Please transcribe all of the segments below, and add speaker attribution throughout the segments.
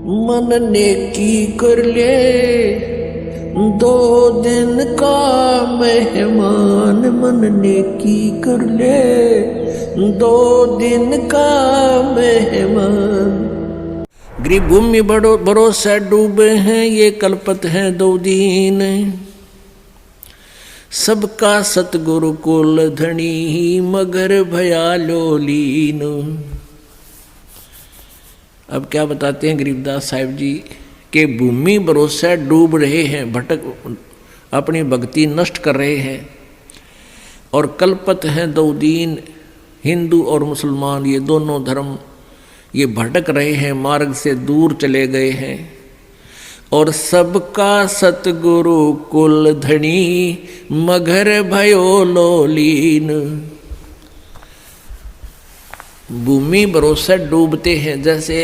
Speaker 1: मन नेकी कर ले, 2 दिन का मेहमान। मन नेकी कर ले, 2 दिन का मेहमान। गरीब भूमि बड़ो भरोसे डूबे हैं, ये कल्पत हैं 2 दीन। सबका सतगुरु कुल धनी, मगर भया लोलीन। अब क्या बताते हैं गरीबदास साहिब जी के भूमि भरोसे डूब रहे हैं, भटक अपनी भक्ति नष्ट कर रहे हैं, और कल्पत हैं 2 दीन। हिंदू और मुसलमान ये दोनों धर्म ये भटक रहे हैं, मार्ग से दूर चले गए हैं। और सबका सतगुरु कुल धनी, मगर भयो लोलीन। भूमि भरोसे डूबते हैं। जैसे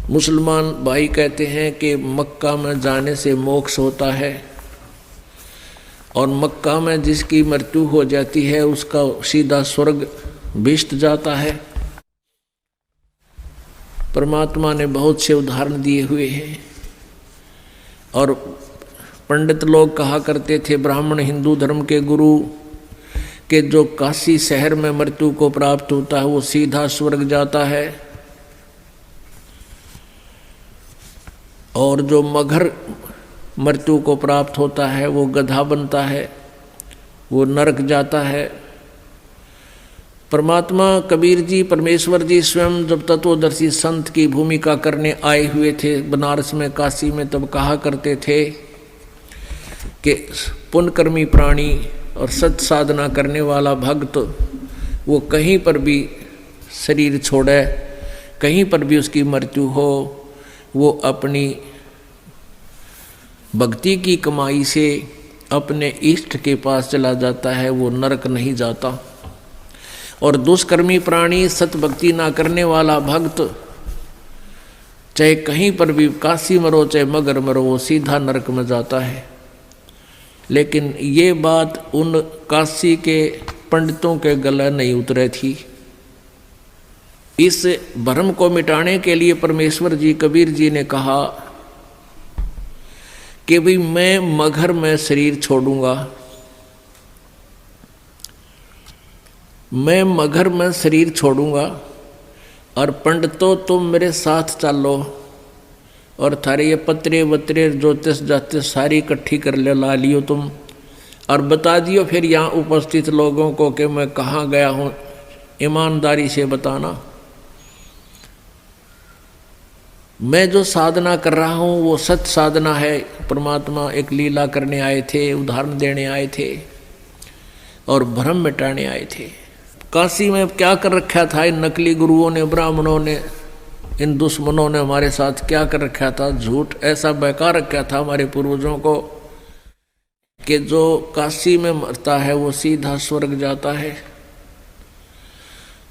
Speaker 1: मुसलमान भाई कहते हैं कि मक्का में जाने से मोक्ष होता है, और मक्का में जिसकी मृत्यु हो जाती है उसका सीधा स्वर्ग भिष्ट जाता है। परमात्मा ने बहुत से उदाहरण दिए हुए हैं। और पंडित लोग कहा करते थे, ब्राह्मण हिंदू धर्म के गुरु, कि जो काशी शहर में मृत्यु को प्राप्त होता है वो सीधा स्वर्ग जाता है, और जो मगर मृत्यु को प्राप्त होता है वो गधा बनता है, वो नरक जाता है। परमात्मा कबीर जी, परमेश्वर जी स्वयं जब तत्वदर्शी संत की भूमिका करने आए हुए थे बनारस में, काशी में, तब कहा करते थे कि पुण्यकर्मी प्राणी और सत साधना करने वाला भक्त वो कहीं पर भी शरीर छोड़े, कहीं पर भी उसकी मृत्यु हो, वो अपनी भक्ति की कमाई से अपने इष्ट के पास चला जाता है, वो नरक नहीं जाता। और दुष्कर्मी प्राणी, सत भक्ति ना करने वाला भक्त, चाहे कहीं पर भी काशी मरो चाहे मगर मरो, वो सीधा नरक में जाता है। लेकिन ये बात उन काशी के पंडितों के गले नहीं उतरे थी। इस भ्रम को मिटाने के लिए परमेश्वर जी, कबीर जी ने कहा कि भाई मैं मगर में शरीर छोड़ूंगा, मैं मगर में शरीर छोड़ूंगा, और पंडितों तुम मेरे साथ चलो, और थारे ये पत्रे वत्रे ज्योतिष जातिष सारी इकट्ठी कर ला लियो तुम, और बता दियो फिर यहाँ उपस्थित लोगों को कि मैं कहाँ गया हूँ, ईमानदारी से बताना। मैं जो साधना कर रहा हूँ वो सत साधना है। परमात्मा एक लीला करने आए थे, उदाहरण देने आए थे, और भ्रम मिटाने आए थे। काशी में क्या कर रखा था इन नकली गुरुओं ने, ब्राह्मणों ने, इन दुश्मनों ने हमारे साथ क्या कर रखा था? झूठ ऐसा बहका रखा था हमारे पूर्वजों को कि जो काशी में मरता है वो सीधा स्वर्ग जाता है।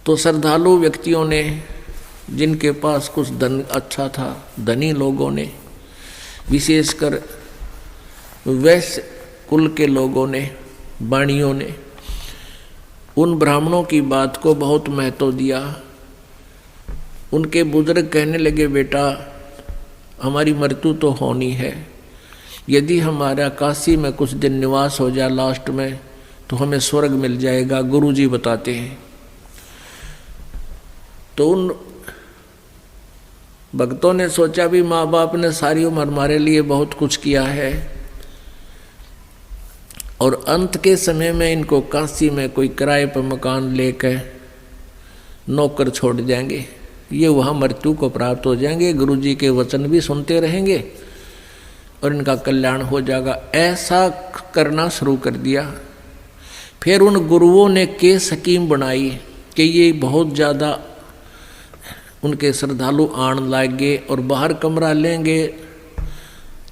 Speaker 1: तो श्रद्धालु व्यक्तियों ने, जिनके पास कुछ धन अच्छा था, धनी लोगों ने, विशेषकर वैश्य कुल के लोगों ने, वाणियों ने, उन ब्राह्मणों की बात को बहुत महत्व दिया। उनके बुजुर्ग कहने लगे, बेटा हमारी मृत्यु तो होनी है, यदि हमारा काशी में कुछ दिन निवास हो जाए लास्ट में तो हमें स्वर्ग मिल जाएगा, गुरुजी बताते हैं। तो उन भक्तों ने सोचा भी माँ बाप ने सारी उम्र हमारे लिए बहुत कुछ किया है, और अंत के समय में इनको काशी में कोई किराए पर मकान लेकर नौकर छोड़ जाएंगे, ये वहाँ मृत्यु को प्राप्त हो जाएंगे, गुरुजी के वचन भी सुनते रहेंगे और इनका कल्याण हो जाएगा। ऐसा करना शुरू कर दिया। फिर उन गुरुओं ने के स्कीम बनाई कि ये बहुत ज़्यादा उनके श्रद्धालु आन लागे और बाहर कमरा लेंगे।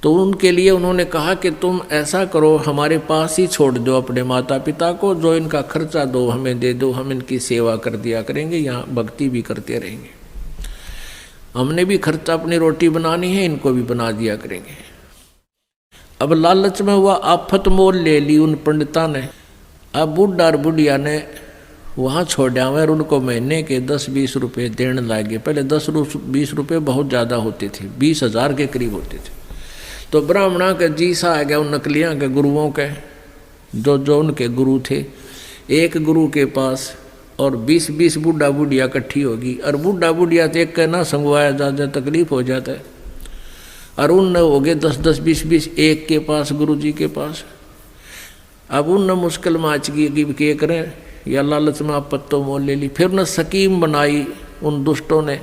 Speaker 1: तो उनके लिए उन्होंने कहा कि तुम ऐसा करो, हमारे पास ही छोड़ दो अपने माता पिता को, जो इनका खर्चा दो हमें दे दो, हम इनकी सेवा कर दिया करेंगे, यहाँ भक्ति भी करते रहेंगे, हमने भी खर्चा अपनी रोटी बनानी है, इनको भी बना दिया करेंगे। अब लालच में हुआ आफत मोल ले ली उन पंडिता ने। अब बुढ़ा और बुढ़िया ने वहाँ छोड़ आवे और उनको महीने के 10-20 रुपये देने लगे। पहले 10-20 रुपये बहुत ज़्यादा होते थे, 20,000 के करीब होते थे। तो ब्राह्मणा के जी सा आ गया उन नकलियाँ के गुरुओं के, जो उनके गुरु थे। एक गुरु के पास और 20-20 बूढ़ा बूढ़िया इकट्ठी होगी, और बूढ़ा बूढ़िया तो एक कहना संगवाया ज़्यादा तकलीफ हो जाता है, और उन हो गए 10-10, 20-20 एक के पास, गुरु जी के पास। अब उन मुश्किल में आच गई कि क्या करें, या लालच में आप पत्तों मोल ले ली। फिर न स्कीम बनाई उन दुष्टों ने।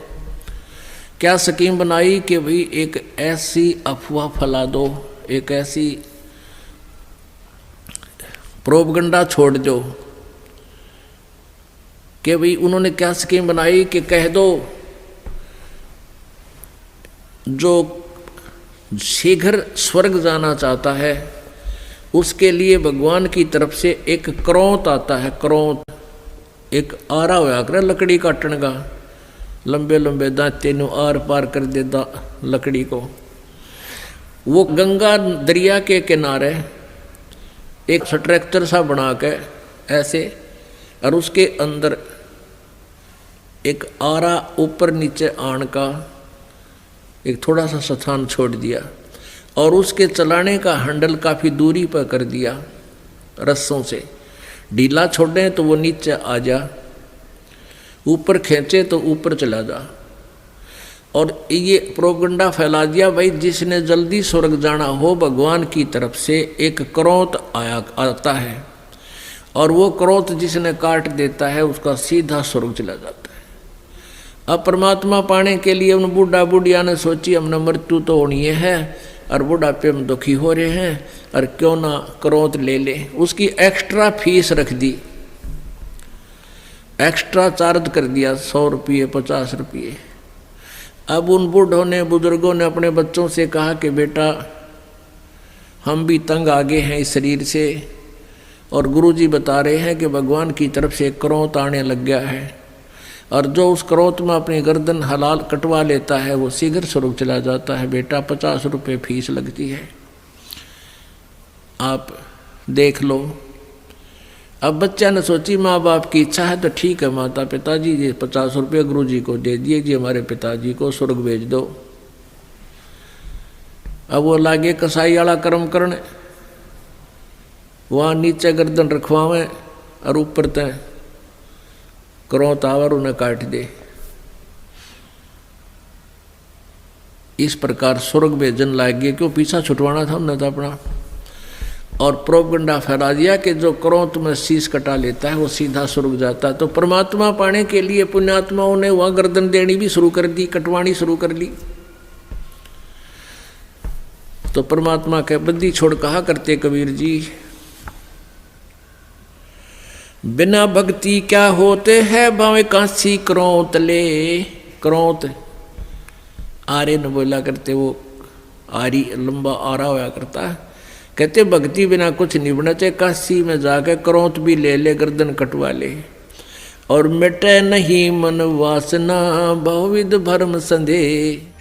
Speaker 1: क्या स्कीम बनाई कि भाई एक ऐसी अफवाह फैला दो, एक ऐसी प्रोपगंडा छोड़ दो कि भाई उन्होंने क्या स्कीम बनाई कि कह दो जो शीघ्र स्वर्ग जाना चाहता है उसके लिए भगवान की तरफ से एक क्रोंत आता है। क्रोंत एक आरा होया करे लकड़ी काटने का, लंबे लंबे दांते नु आर पार कर देता लकड़ी को। वो गंगा दरिया के किनारे एक स्ट्रक्चर सा बना के ऐसे, और उसके अंदर एक आरा ऊपर नीचे आन का एक थोड़ा सा स्थान छोड़ दिया, और उसके चलाने का हैंडल काफ़ी दूरी पर कर दिया रस्सों से। ढीला छोड़े तो वो नीचे आ जा, ऊपर खींचे तो ऊपर चला जा। और ये प्रोपगंडा फैला दिया भाई जिसने जल्दी स्वर्ग जाना हो भगवान की तरफ से एक क्रोंत आता है, और वो क्रोंत जिसने काट देता है उसका सीधा स्वर्ग चला जाता है। अब परमात्मा पाने के लिए उन बूढ़ा बूढ़िया ने सोची हमने मृत्यु तो होनी है और बुढ़ापे में दुखी हो रहे हैं, और क्यों ना क्रोंत ले ले। उसकी एक्स्ट्रा फीस रख दी, एक्स्ट्रा चार्ज कर दिया 100 रुपये 50 रुपये। अब उन बूढ़ों ने बुजुर्गों ने अपने बच्चों से कहा कि बेटा हम भी तंग आ गए हैं इस शरीर से, और गुरुजी बता रहे हैं कि भगवान की तरफ से क्रोंत आने लग गया है, और जो उस क्रोंत में अपनी गर्दन हलाल कटवा लेता है वो शीघ्र स्वर्ग चला जाता है। बेटा 50 रुपये फीस लगती है, आप देख लो। अब बच्चा ने सोची माँ बाप की इच्छा है तो ठीक है, माता पिताजी ये 50 रुपये गुरु जी को दे दिए जी, हमारे पिताजी को स्वर्ग भेज दो। अब वो लागे कसाई वाला कर्म करने, वहाँ नीचे गर्दन रखवावें और ऊपर तय क्रोंत आवर उन्हें काट दे। इस प्रकार स्वर्ग भेजन लाग गए, क्यों पीछा छुटवाना था उन्हें तो अपना। और प्रोपगंडा फैला दिया कि जो क्रोंत में शीश कटा लेता है वो सीधा स्वर्ग जाता है। तो परमात्मा पाने के लिए पुण्यात्माओं ने वहां गर्दन देनी भी शुरू कर दी, कटवानी शुरू कर ली। तो परमात्मा के बद्दी छोड़ कहा करते कबीर जी, बिना भक्ति क्या होते हैं भावे कांसी क्रोंत ले। क्रोंत आरे न बोला करते, वो आरी लंबा आरा होया करता है। कहते भक्ति बिना कुछ नहीं बना, चाहे काशी में जाकर क्रोंत भी ले ले, गर्दन कटवा ले। और मिटे नहीं मन वासना बहुविध भरम संदेह।